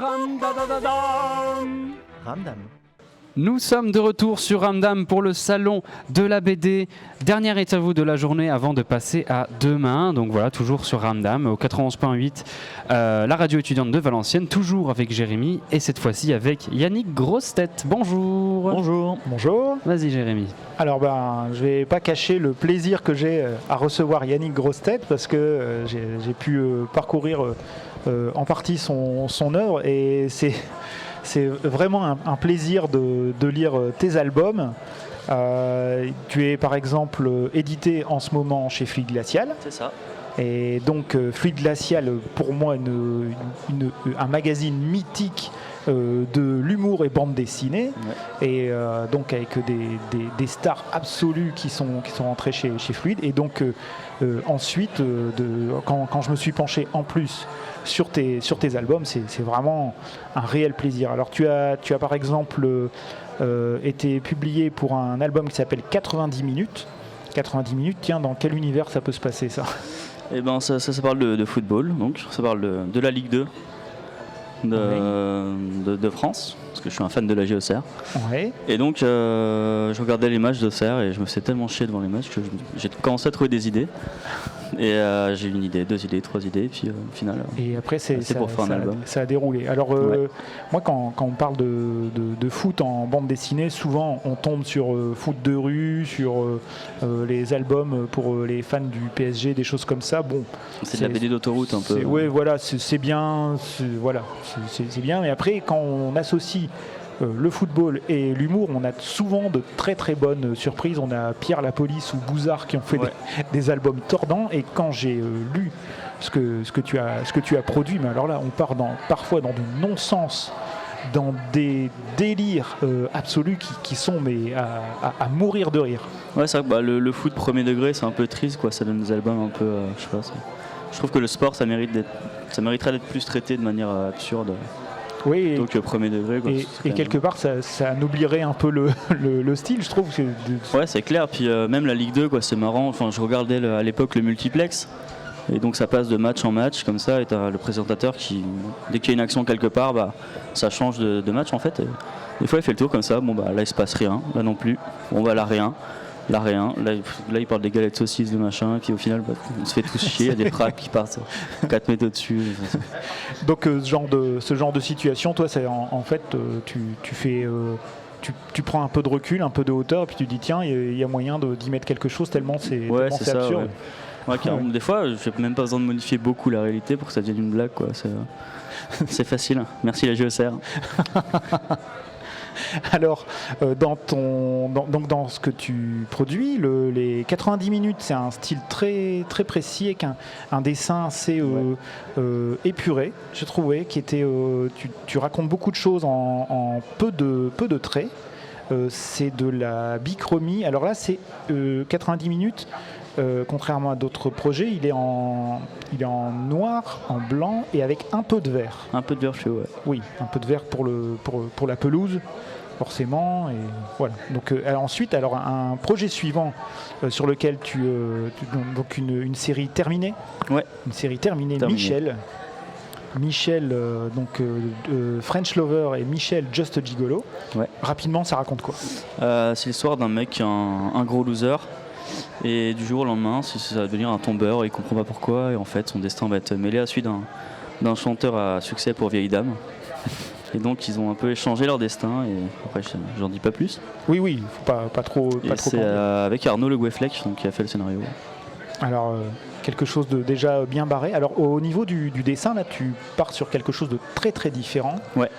Ramdadadadam. Ramdam. Nous sommes de retour sur Ramdam pour le salon de la BD. Dernière interview de la journée avant de passer à demain. Donc voilà, toujours sur Ramdam au 91.8, la radio étudiante de Valenciennes, toujours avec Jérémy et cette fois-ci avec Yannick Grossetête. Bonjour. Bonjour. Bonjour. Vas-y Jérémy. Alors je vais pas cacher le plaisir que j'ai à recevoir Yannick Grossetête parce que j'ai pu parcourir en partie son œuvre et c'est vraiment un plaisir de lire tes albums. Tu es par exemple édité en ce moment chez Fluide Glacial. C'est ça. Et donc Fluide Glacial, pour moi, un magazine mythique de l'humour et bande dessinée. Ouais. Et donc avec des stars absolues qui sont rentrées chez Fluide. Et donc ensuite, quand je me suis penché en plus sur tes albums, c'est vraiment un réel plaisir. Alors tu as par exemple été publié pour un album qui s'appelle 90 minutes. 90 minutes, tiens, dans quel univers ça peut se passer ça ? Eh ben ça parle de football, donc ça parle de la Ligue 2 de France, parce que je suis un fan de la Auxerre. Ouais. Et donc je regardais les matchs d'Auxerre et je me faisais tellement chier devant les matchs que j'ai commencé à trouver des idées. Et j'ai une idée, 2 idées, 3 idées, et puis au final, et après c'est pour faire un album. Ça a déroulé. Alors moi quand on parle de foot en bande dessinée, souvent on tombe sur foot de rue, sur les albums pour les fans du PSG, des choses comme ça. Bon, c'est de la BD d'autoroute un peu. Oui, voilà, c'est bien, c'est bien. Mais après quand on associe le football et l'humour, on a souvent de très très bonnes surprises. On a Pierre Lapolice ou Bouzard qui ont fait des albums tordants. Et quand j'ai lu ce que tu as produit, mais alors là, on part parfois dans du non-sens, dans des délires absolus qui sont à mourir de rire. Ouais, c'est vrai que le foot premier degré, c'est un peu triste, quoi. Ça donne des albums un peu, je sais pas. Je trouve que le sport, ça mériterait d'être plus traité de manière absurde. Oui, donc premier degré. Quoi, et quelque part, ça oublierait un peu le style, je trouve. Ouais, c'est clair. Puis même la Ligue 2, quoi, c'est marrant. Enfin, je regardais à l'époque le multiplex. Et donc ça passe de match en match, comme ça. Et t'as le présentateur qui, dès qu'il y a une action quelque part, ça change de match en fait. Et des fois, il fait le tour comme ça. Bon, là, il se passe rien. Là non plus. Bon, là, rien. Là, il parle des galettes saucisses, de machin, et puis au final, on se fait tous chier, il y a des frappes qui partent 4 mètres au-dessus. Donc, ce genre de situation, toi, c'est en fait, tu fais. Tu prends un peu de recul, un peu de hauteur, et puis tu dis tiens, il y a moyen d'y mettre quelque chose tellement c'est absurde. Ouais, des fois, j'ai même pas besoin de modifier beaucoup la réalité pour que ça devienne une blague, quoi. C'est facile. Merci la Auxerre. Alors, dans ce que tu produis, les 90 minutes, c'est un style très, très précis avec un dessin assez épuré, j'ai trouvé, qui était. Tu racontes beaucoup de choses en peu de traits. C'est de la bichromie. Alors là, c'est 90 minutes. Contrairement à d'autres projets, il est en noir, en blanc et avec un peu de vert. Un peu de vert, ouais. Oui, un peu de vert pour la pelouse, forcément. Et voilà. Donc ensuite, un projet suivant sur lequel donc une série terminée. Ouais. Une série terminée. Michel, French Lover et Michel Just Gigolo. Ouais. Rapidement, ça raconte quoi ? C'est l'histoire d'un mec, un gros loser. Et du jour au lendemain, ça va devenir un tombeur, et il comprend pas pourquoi, et en fait son destin va être mêlé à celui d'un chanteur à succès pour vieille dame. Et donc ils ont un peu échangé leur destin, et après j'en dis pas plus. Oui, faut pas trop. C'est avec Arnaud Le Goueflec qui a fait le scénario. Alors quelque chose de déjà bien barré. Alors au niveau du dessin, là tu pars sur quelque chose de très très différent. Ouais.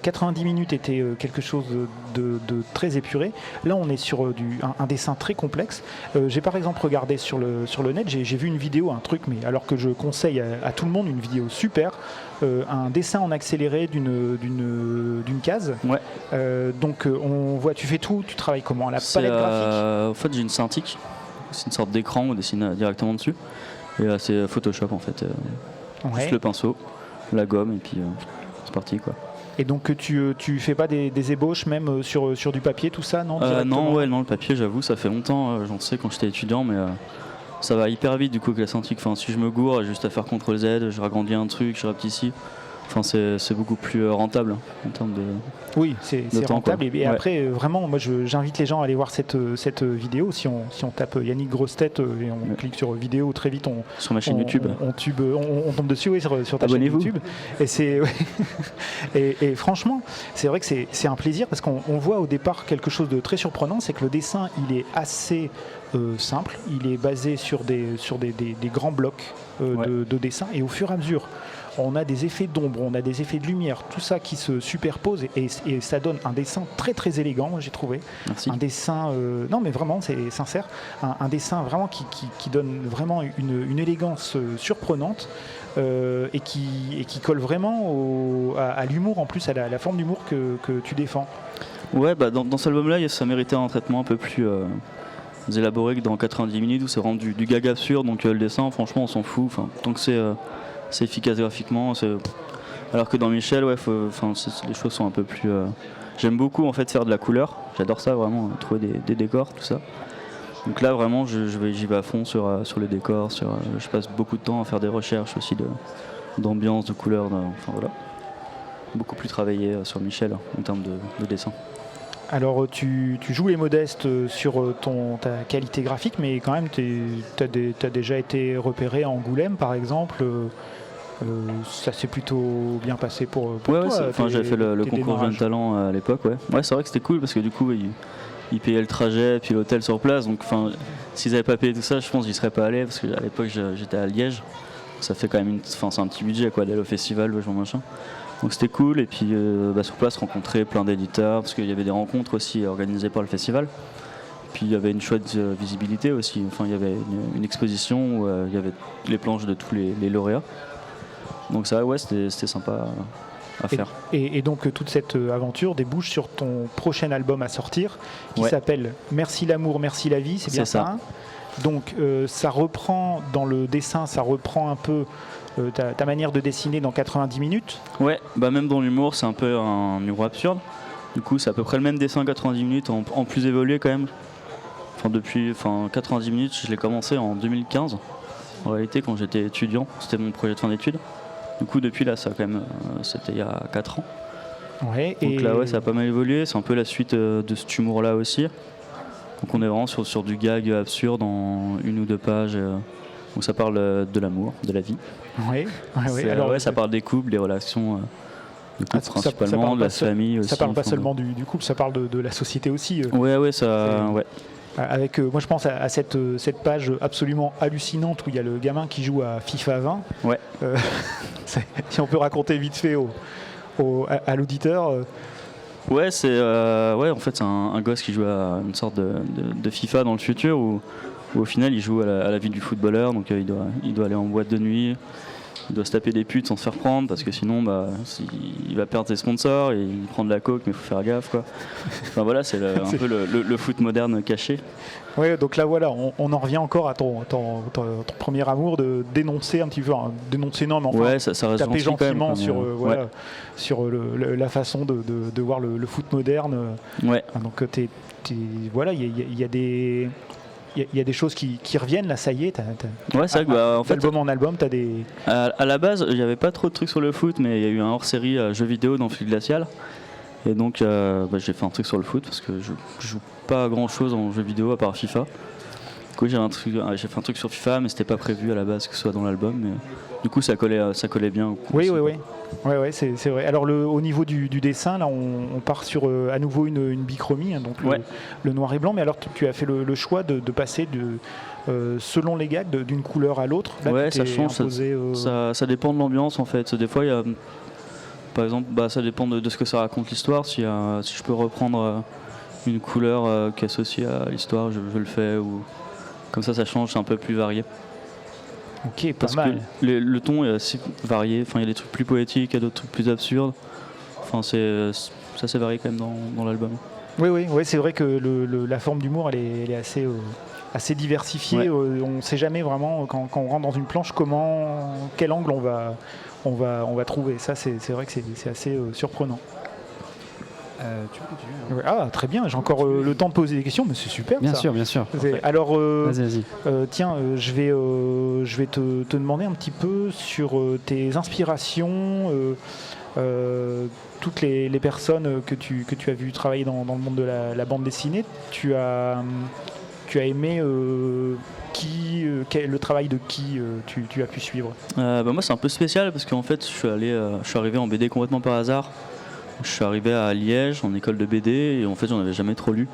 90 minutes était quelque chose de très épuré. Là on est sur un dessin très complexe. J'ai par exemple regardé sur le net, j'ai vu une vidéo, un truc, mais alors que je conseille à tout le monde, une vidéo super, un dessin en accéléré d'une case. Ouais. Donc on voit, tu fais tout, tu travailles comment ? La palette graphique. En fait j'ai une Cintiq. C'est une sorte d'écran, on dessine directement dessus. Et c'est Photoshop en fait. Juste le pinceau, la gomme, et puis c'est parti, quoi. Et donc tu fais pas des ébauches même sur du papier, tout ça, non ? Non, le papier, j'avoue, ça fait longtemps, j'en sais quand j'étais étudiant, mais ça va hyper vite du coup avec la Cintiq. Enfin, si je me gourre, juste à faire CTRL Z, je ragrandis un truc, je rapetissais. enfin, c'est beaucoup plus rentable en termes de. Oui, c'est temps, rentable. quoi. Et Ouais. après, vraiment, moi, j'invite les gens à aller voir cette vidéo. Si on tape Yannick Grossetête et on Ouais. clique sur vidéo très vite, Sur ma chaîne YouTube. on tombe dessus, oui, sur ta chaîne Abonnez-vous. YouTube. Et c'est et franchement, c'est vrai que c'est un plaisir parce qu'on voit au départ quelque chose de très surprenant, c'est que le dessin, il est assez simple. Il est basé sur des grands blocs Ouais. de dessin, et au fur et à mesure, on a des effets d'ombre, on a des effets de lumière, tout ça qui se superpose, et ça donne un dessin très très élégant, j'ai trouvé. Merci. Un dessin, non mais vraiment, c'est sincère, un dessin vraiment qui donne vraiment une élégance surprenante, et qui colle vraiment à l'humour, en plus à la forme d'humour que tu défends. Ouais, bah dans cet album-là, ça méritait un traitement un peu plus élaboré que dans 90 minutes où c'est vraiment du gag absurde. Donc le dessin, franchement, on s'en fout. Enfin, tant que c'est efficace graphiquement, alors que dans Michel, ouais, les choses sont un peu plus. J'aime beaucoup en fait faire de la couleur. J'adore ça vraiment, trouver des décors, tout ça. Donc là, vraiment, j'y vais à fond sur les décors. Je passe beaucoup de temps à faire des recherches aussi d'ambiance, de couleurs. Enfin voilà. Beaucoup plus travaillé sur Michel en termes de dessin. Alors tu joues les modestes sur ta qualité graphique, mais quand même t'as déjà été repéré à Angoulême par exemple. Ça s'est plutôt bien passé pour Ouais, toi. j'avais fait le tes concours démarrages. Jeune Talent à l'époque. Ouais, c'est vrai que c'était cool parce que du coup, ils payaient le trajet puis l'hôtel sur place. Donc, s'ils n'avaient pas payé tout ça, je pense que j'y serais pas allé parce qu'à l'époque, j'étais à Liège. Ça fait quand même c'est un petit budget quoi d'aller au festival, le genre machin. Donc c'était cool, et puis sur place rencontrer plein d'éditeurs parce qu'il y avait des rencontres aussi organisées par le festival. Puis il y avait une chouette visibilité aussi. Enfin, il y avait une exposition où il y avait les planches de tous les lauréats. Donc ça, ouais, c'était sympa à faire. Et donc toute cette aventure débouche sur ton prochain album à sortir qui Ouais. s'appelle Merci l'amour, merci la vie, c'est bien C'est ça. ça, hein. Donc ça reprend dans le dessin, ça reprend un peu ta manière de dessiner dans 90 minutes. Ouais, bah même dans l'humour, c'est un peu un humour absurde. Du coup, c'est à peu près le même dessin 90 minutes, en plus évolué quand même. Depuis 90 minutes, je l'ai commencé en 2015. En réalité, quand j'étais étudiant, c'était mon projet de fin d'études. Du coup, depuis là, ça quand même, c'était il y a 4 ans. Ouais, Donc là, ouais, ça a pas mal évolué. C'est un peu la suite de cet humour-là aussi. Donc on est vraiment sur du gag absurde en 1 ou 2 pages. Où ça parle de l'amour, de la vie. Ouais. Alors ouais, ça parle des couples, des relations de couple principalement, parle de la pas famille aussi. Ça parle pas seulement du couple, ça parle de la société aussi. Ouais, ça. Ouais. Avec, moi je pense à cette page absolument hallucinante où il y a le gamin qui joue à FIFA 20. Ouais. Si on peut raconter vite fait à l'auditeur. Ouais, en fait c'est un gosse qui joue à une sorte de FIFA dans le futur où au final il joue à la vie du footballeur, donc il doit aller en boîte de nuit, il doit se taper des putes sans se faire prendre parce que sinon il va perdre ses sponsors et il prend de la coke, mais il faut faire gaffe quoi. Enfin voilà, c'est un peu le foot moderne caché. Ouais, donc là voilà, on en revient encore à ton premier amour de dénoncer un petit peu, dénoncer non mais enfin ouais, ça reste taper gentil quand même, gentiment ouais. sur la façon de voir le foot moderne. Ouais. Donc voilà, il y a des choses qui reviennent là, ça y est. Ouais, c'est vrai que en fait, album en album, t'as des. À la base, il n'y avait pas trop de trucs sur le foot, mais il y a eu un hors-série jeux vidéo dans Fluide Glacial. Et donc j'ai fait un truc sur le foot parce que je joue pas à grand chose en jeux vidéo à part FIFA. Du coup j'ai fait un truc sur FIFA, mais c'était pas prévu à la base que ce soit dans l'album. Mais du coup ça collait bien. Au coup, Oui, c'est vrai. Alors au niveau du dessin, là on part sur à nouveau une bichromie, hein, donc le noir et blanc. Mais alors tu as fait le choix de passer selon les gags d'une couleur à l'autre. Là, ouais, ça change. Ça dépend de l'ambiance en fait. Des fois il y a. Par exemple, ça dépend de ce que ça raconte l'histoire. Si je peux reprendre une couleur qui est associée à l'histoire, je le fais. Ou comme ça change, c'est un peu plus varié. Ok, parce pas mal. Que le ton est assez varié. Enfin, il y a des trucs plus poétiques, il y a d'autres trucs plus absurdes. Enfin, c'est assez varié quand même dans l'album. Oui, c'est vrai que la forme d'humour, elle est assez diversifiée. Ouais. On ne sait jamais vraiment quand on rentre dans une planche quel angle on va trouver. Ça, c'est vrai que c'est assez surprenant. Tu peux continuer, hein. Ouais, ah, très bien, j'ai encore le temps de poser des questions, mais c'est super. Bien ça. sûr, bien sûr. Alors, Vas-y. tiens, je vais te demander un petit peu sur tes inspirations, toutes les personnes que tu as vues travailler dans le monde de la bande dessinée. Tu as aimé le travail de qui tu as pu suivre? Moi c'est un peu spécial parce qu'en fait je suis arrivé en BD complètement par hasard. Je suis arrivé à Liège en école de BD et en fait j'en avais jamais trop lu.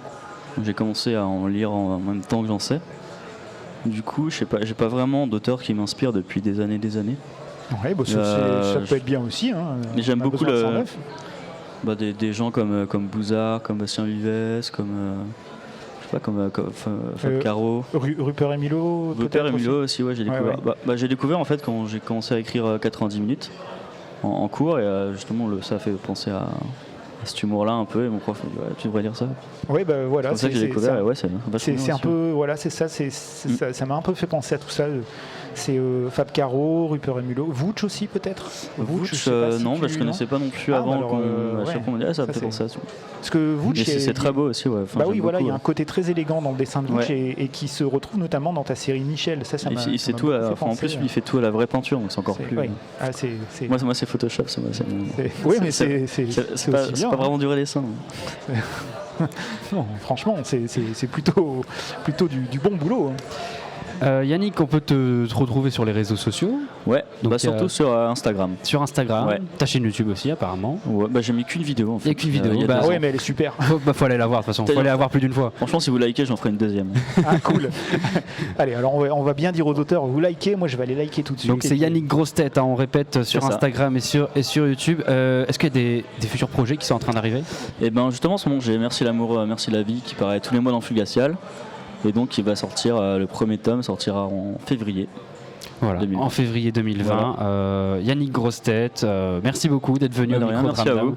Donc j'ai commencé à en lire en même temps que j'en sais. Du coup j'ai pas vraiment d'auteur qui m'inspire depuis des années. Ouais, bah, ça peut être bien aussi. Hein. Mais j'aime beaucoup des des gens comme Bouzard, comme Bastien Vives, comme Fab Caro. Rupert et Milo. Rupert et Milo aussi, ouais, j'ai découvert. Ouais. J'ai découvert en fait quand j'ai commencé à écrire 90 minutes en cours et justement ça a fait penser à cet humour-là un peu et mon prof m'a dit tu devrais lire ça. Oui, bah voilà. C'est ça que j'ai découvert. Ouais, c'est un peu, voilà, c'est ça. Ça m'a un peu fait penser à tout ça. C'est Fab Caro, Rupert et Milo, Vouch aussi peut-être. Vouch, non, je connaissais pas non plus avant. On m'a dit ça me fait penser à ça. Parce que Vouch, c'est très beau aussi. Ouais. Enfin, oui, voilà, il y a un côté très élégant dans le dessin de Vouch et qui se retrouve notamment dans ta série Michel. Il fait tout. En plus, il fait tout à la vraie peinture, donc c'est encore plus. Moi, c'est Photoshop. Oui, mais c'est pas vraiment du vrai dessin. Non, franchement, c'est plutôt du bon boulot. Yannick, on peut te retrouver sur les réseaux sociaux. Ouais, donc surtout sur Instagram. Sur Instagram, ouais. Ta chaîne YouTube aussi apparemment. Ouais, j'ai mis qu'une vidéo en fait. Il n'y a qu'une vidéo. Ouais, mais elle est super. Faut aller la voir de toute façon. Faut aller la voir plus d'une fois. Franchement, si vous likez, j'en ferai une deuxième. Ah cool. Allez, alors on va bien dire aux auteurs, vous likez, moi je vais aller liker tout de suite. Donc c'est Yannick Grossetête, on répète sur Instagram et sur YouTube. Est-ce qu'il y a des futurs projets qui sont en train d'arriver? Et ben justement, en ce moment, j'ai Merci l'amour, merci la vie qui paraît tous les mois dans Fugacial. Et donc il va sortir, le premier tome sortira en février. Voilà, 2020. En février 2020. Voilà. Yannick Grossetête, merci beaucoup d'être venu au micro de Merci à vous.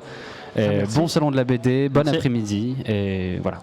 Bon salon de la BD, bon après-midi et voilà.